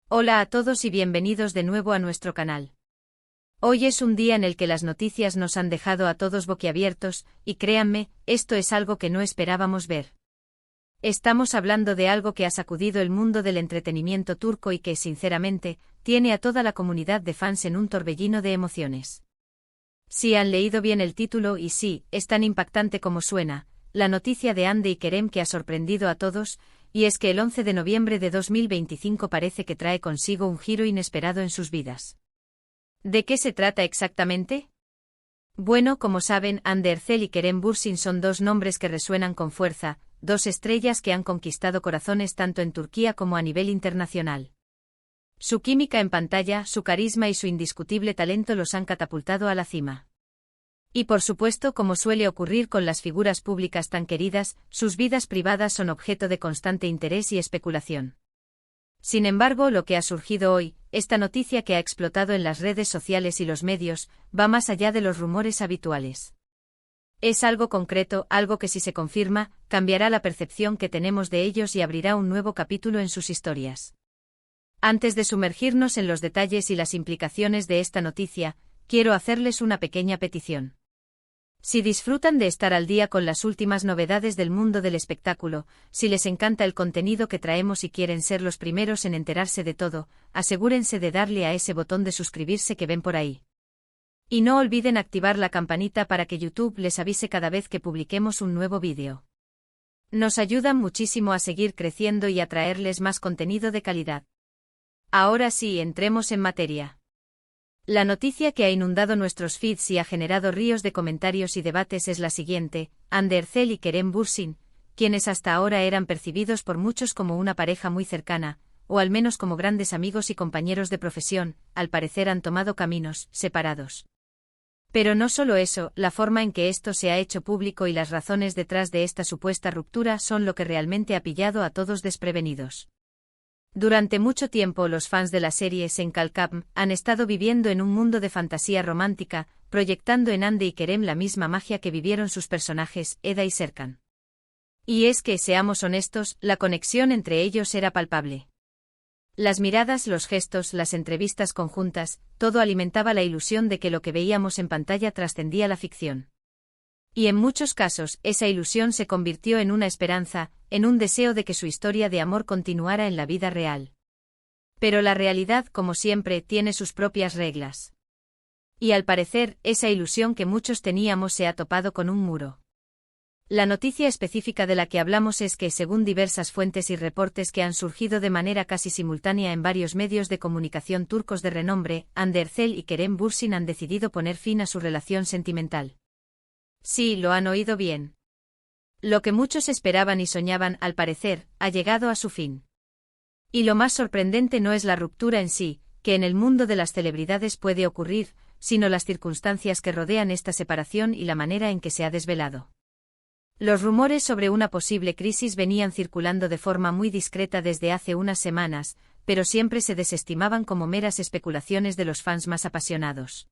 Hola a todos y bienvenidos de nuevo a nuestro canal. Hoy es un día en el que las noticias nos han dejado a todos boquiabiertos, y créanme, esto es algo que no esperábamos ver. Estamos hablando de algo que ha sacudido el mundo del entretenimiento turco y que, sinceramente, tiene a toda la comunidad de fans en un torbellino de emociones. Si han leído bien el título y sí, es tan impactante como suena, la noticia de Hande y Kerem que ha sorprendido a todos, y es que el 11 de noviembre de 2025 parece que trae consigo un giro inesperado en sus vidas. ¿De qué se trata exactamente? Bueno, como saben, Hande Erçel y Kerem Bürsin son dos nombres que resuenan con fuerza, dos estrellas que han conquistado corazones tanto en Turquía como a nivel internacional. Su química en pantalla, su carisma y su indiscutible talento los han catapultado a la cima. Y por supuesto, como suele ocurrir con las figuras públicas tan queridas, sus vidas privadas son objeto de constante interés y especulación. Sin embargo, lo que ha surgido hoy, esta noticia que ha explotado en las redes sociales y los medios, va más allá de los rumores habituales. Es algo concreto, algo que si se confirma, cambiará la percepción que tenemos de ellos y abrirá un nuevo capítulo en sus historias. Antes de sumergirnos en los detalles y las implicaciones de esta noticia, quiero hacerles una pequeña petición. Si disfrutan de estar al día con las últimas novedades del mundo del espectáculo, si les encanta el contenido que traemos y quieren ser los primeros en enterarse de todo, asegúrense de darle a ese botón de suscribirse que ven por ahí. Y no olviden activar la campanita para que YouTube les avise cada vez que publiquemos un nuevo vídeo. Nos ayudan muchísimo a seguir creciendo y a traerles más contenido de calidad. Ahora sí, entremos en materia. La noticia que ha inundado nuestros feeds y ha generado ríos de comentarios y debates es la siguiente: Hande Erçel y Kerem Bürsin, quienes hasta ahora eran percibidos por muchos como una pareja muy cercana, o al menos como grandes amigos y compañeros de profesión, al parecer han tomado caminos separados. Pero no solo eso, la forma en que esto se ha hecho público y las razones detrás de esta supuesta ruptura son lo que realmente ha pillado a todos desprevenidos. Durante mucho tiempo los fans de la serie Senkalkam han estado viviendo en un mundo de fantasía romántica, proyectando en Hande y Kerem la misma magia que vivieron sus personajes, Eda y Serkan. Y es que, seamos honestos, la conexión entre ellos era palpable. Las miradas, los gestos, las entrevistas conjuntas, todo alimentaba la ilusión de que lo que veíamos en pantalla trascendía la ficción. Y en muchos casos, esa ilusión se convirtió en una esperanza, en un deseo de que su historia de amor continuara en la vida real. Pero la realidad, como siempre, tiene sus propias reglas. Y al parecer, esa ilusión que muchos teníamos se ha topado con un muro. La noticia específica de la que hablamos es que, según diversas fuentes y reportes que han surgido de manera casi simultánea en varios medios de comunicación turcos de renombre, Hande Erçel y Kerem Bürsin han decidido poner fin a su relación sentimental. Sí, lo han oído bien. Lo que muchos esperaban y soñaban, al parecer, ha llegado a su fin. Y lo más sorprendente no es la ruptura en sí, que en el mundo de las celebridades puede ocurrir, sino las circunstancias que rodean esta separación y la manera en que se ha desvelado. Los rumores sobre una posible crisis venían circulando de forma muy discreta desde hace unas semanas, pero siempre se desestimaban como meras especulaciones de los fans más apasionados.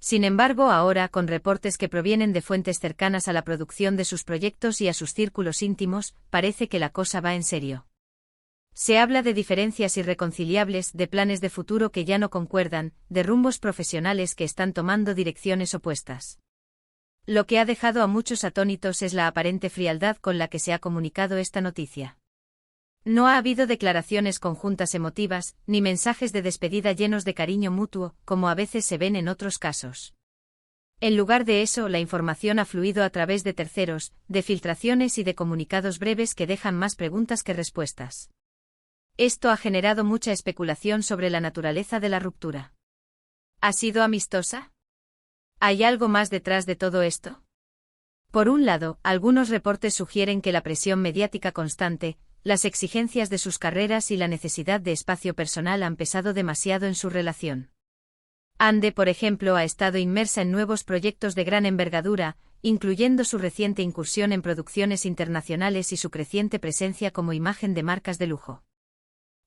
Sin embargo, ahora, con reportes que provienen de fuentes cercanas a la producción de sus proyectos y a sus círculos íntimos, parece que la cosa va en serio. Se habla de diferencias irreconciliables, de planes de futuro que ya no concuerdan, de rumbos profesionales que están tomando direcciones opuestas. Lo que ha dejado a muchos atónitos es la aparente frialdad con la que se ha comunicado esta noticia. No ha habido declaraciones conjuntas emotivas, ni mensajes de despedida llenos de cariño mutuo, como a veces se ven en otros casos. En lugar de eso, la información ha fluido a través de terceros, de filtraciones y de comunicados breves que dejan más preguntas que respuestas. Esto ha generado mucha especulación sobre la naturaleza de la ruptura. ¿Ha sido amistosa? ¿Hay algo más detrás de todo esto? Por un lado, algunos reportes sugieren que la presión mediática constante, las exigencias de sus carreras y la necesidad de espacio personal han pesado demasiado en su relación. Hande, por ejemplo, ha estado inmersa en nuevos proyectos de gran envergadura, incluyendo su reciente incursión en producciones internacionales y su creciente presencia como imagen de marcas de lujo.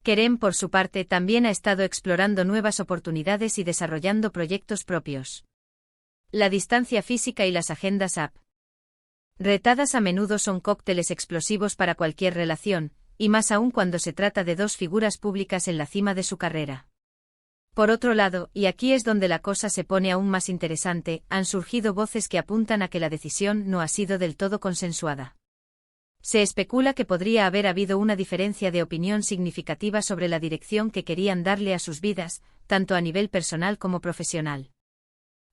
Kerem, por su parte, también ha estado explorando nuevas oportunidades y desarrollando proyectos propios. La distancia física y las agendas retadas a menudo son cócteles explosivos para cualquier relación, y más aún cuando se trata de dos figuras públicas en la cima de su carrera. Por otro lado, y aquí es donde la cosa se pone aún más interesante, han surgido voces que apuntan a que la decisión no ha sido del todo consensuada. Se especula que podría haber habido una diferencia de opinión significativa sobre la dirección que querían darle a sus vidas, tanto a nivel personal como profesional.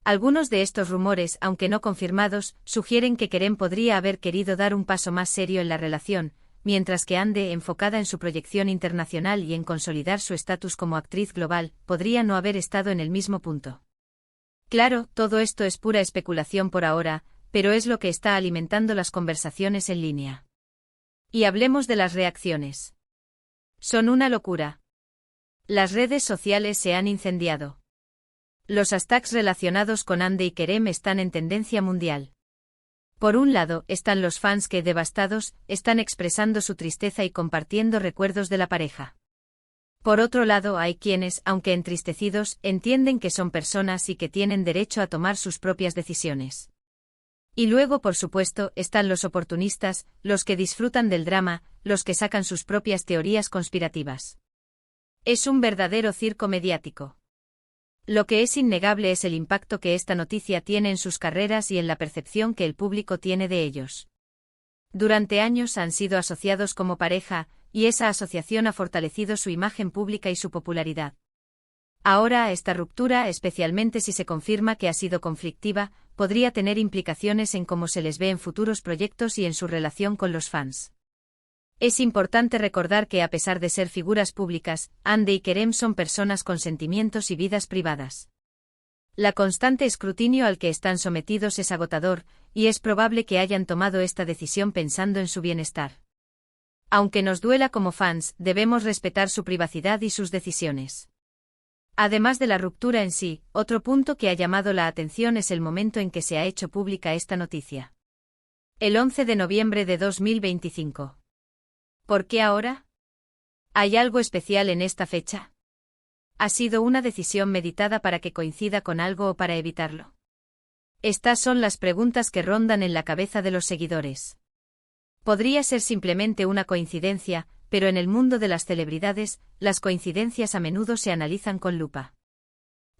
Algunos de estos rumores, aunque no confirmados, sugieren que Kerem podría haber querido dar un paso más serio en la relación, mientras que Ande, enfocada en su proyección internacional y en consolidar su estatus como actriz global, podría no haber estado en el mismo punto. Claro, todo esto es pura especulación por ahora, pero es lo que está alimentando las conversaciones en línea. Y hablemos de las reacciones. Son una locura. Las redes sociales se han incendiado. Los hashtags relacionados con Ande y Kerem están en tendencia mundial. Por un lado, están los fans que, devastados, están expresando su tristeza y compartiendo recuerdos de la pareja. Por otro lado, hay quienes, aunque entristecidos, entienden que son personas y que tienen derecho a tomar sus propias decisiones. Y luego, por supuesto, están los oportunistas, los que disfrutan del drama, los que sacan sus propias teorías conspirativas. Es un verdadero circo mediático. Lo que es innegable es el impacto que esta noticia tiene en sus carreras y en la percepción que el público tiene de ellos. Durante años han sido asociados como pareja, y esa asociación ha fortalecido su imagen pública y su popularidad. Ahora, esta ruptura, especialmente si se confirma que ha sido conflictiva, podría tener implicaciones en cómo se les ve en futuros proyectos y en su relación con los fans. Es importante recordar que a pesar de ser figuras públicas, Ande y Kerem son personas con sentimientos y vidas privadas. La constante escrutinio al que están sometidos es agotador, y es probable que hayan tomado esta decisión pensando en su bienestar. Aunque nos duela como fans, debemos respetar su privacidad y sus decisiones. Además de la ruptura en sí, otro punto que ha llamado la atención es el momento en que se ha hecho pública esta noticia. El 11 de noviembre de 2025. ¿Por qué ahora? ¿Hay algo especial en esta fecha? ¿Ha sido una decisión meditada para que coincida con algo o para evitarlo? Estas son las preguntas que rondan en la cabeza de los seguidores. Podría ser simplemente una coincidencia, pero en el mundo de las celebridades, las coincidencias a menudo se analizan con lupa.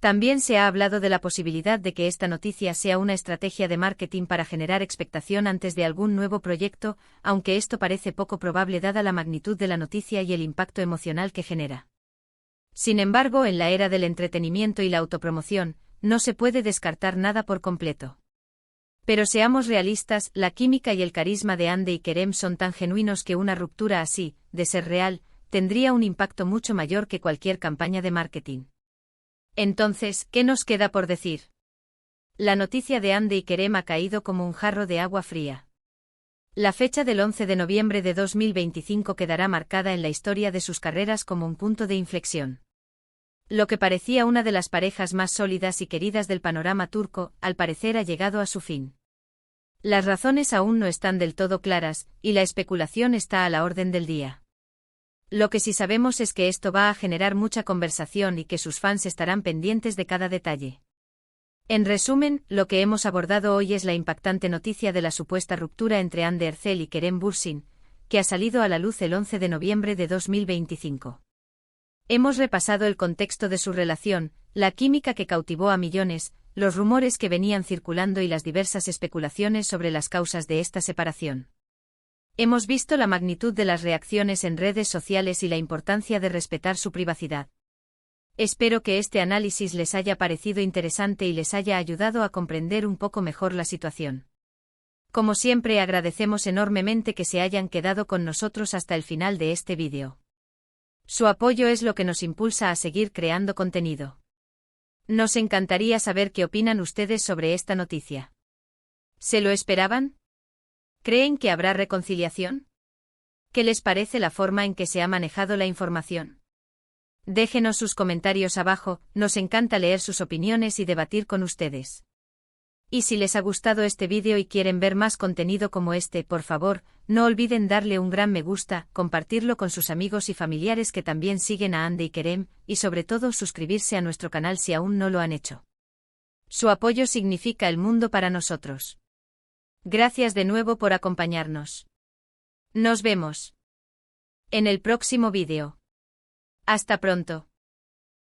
También se ha hablado de la posibilidad de que esta noticia sea una estrategia de marketing para generar expectación antes de algún nuevo proyecto, aunque esto parece poco probable dada la magnitud de la noticia y el impacto emocional que genera. Sin embargo, en la era del entretenimiento y la autopromoción, no se puede descartar nada por completo. Pero seamos realistas, la química y el carisma de Ande y Kerem son tan genuinos que una ruptura así, de ser real, tendría un impacto mucho mayor que cualquier campaña de marketing. Entonces, ¿qué nos queda por decir? La noticia de Ande y Kerem ha caído como un jarro de agua fría. La fecha del 11 de noviembre de 2025 quedará marcada en la historia de sus carreras como un punto de inflexión. Lo que parecía una de las parejas más sólidas y queridas del panorama turco, al parecer ha llegado a su fin. Las razones aún no están del todo claras, y la especulación está a la orden del día. Lo que sí sabemos es que esto va a generar mucha conversación y que sus fans estarán pendientes de cada detalle. En resumen, lo que hemos abordado hoy es la impactante noticia de la supuesta ruptura entre Hande Erçel y Kerem Bürsin, que ha salido a la luz el 11 de noviembre de 2025. Hemos repasado el contexto de su relación, la química que cautivó a millones, los rumores que venían circulando y las diversas especulaciones sobre las causas de esta separación. Hemos visto la magnitud de las reacciones en redes sociales y la importancia de respetar su privacidad. Espero que este análisis les haya parecido interesante y les haya ayudado a comprender un poco mejor la situación. Como siempre, agradecemos enormemente que se hayan quedado con nosotros hasta el final de este vídeo. Su apoyo es lo que nos impulsa a seguir creando contenido. Nos encantaría saber qué opinan ustedes sobre esta noticia. ¿Se lo esperaban? ¿Creen que habrá reconciliación? ¿Qué les parece la forma en que se ha manejado la información? Déjenos sus comentarios abajo, nos encanta leer sus opiniones y debatir con ustedes. Y si les ha gustado este vídeo y quieren ver más contenido como este, por favor, no olviden darle un gran me gusta, compartirlo con sus amigos y familiares que también siguen a Hande y Kerem, y sobre todo suscribirse a nuestro canal si aún no lo han hecho. Su apoyo significa el mundo para nosotros. Gracias de nuevo por acompañarnos. Nos vemos. en el próximo vídeo. Hasta pronto.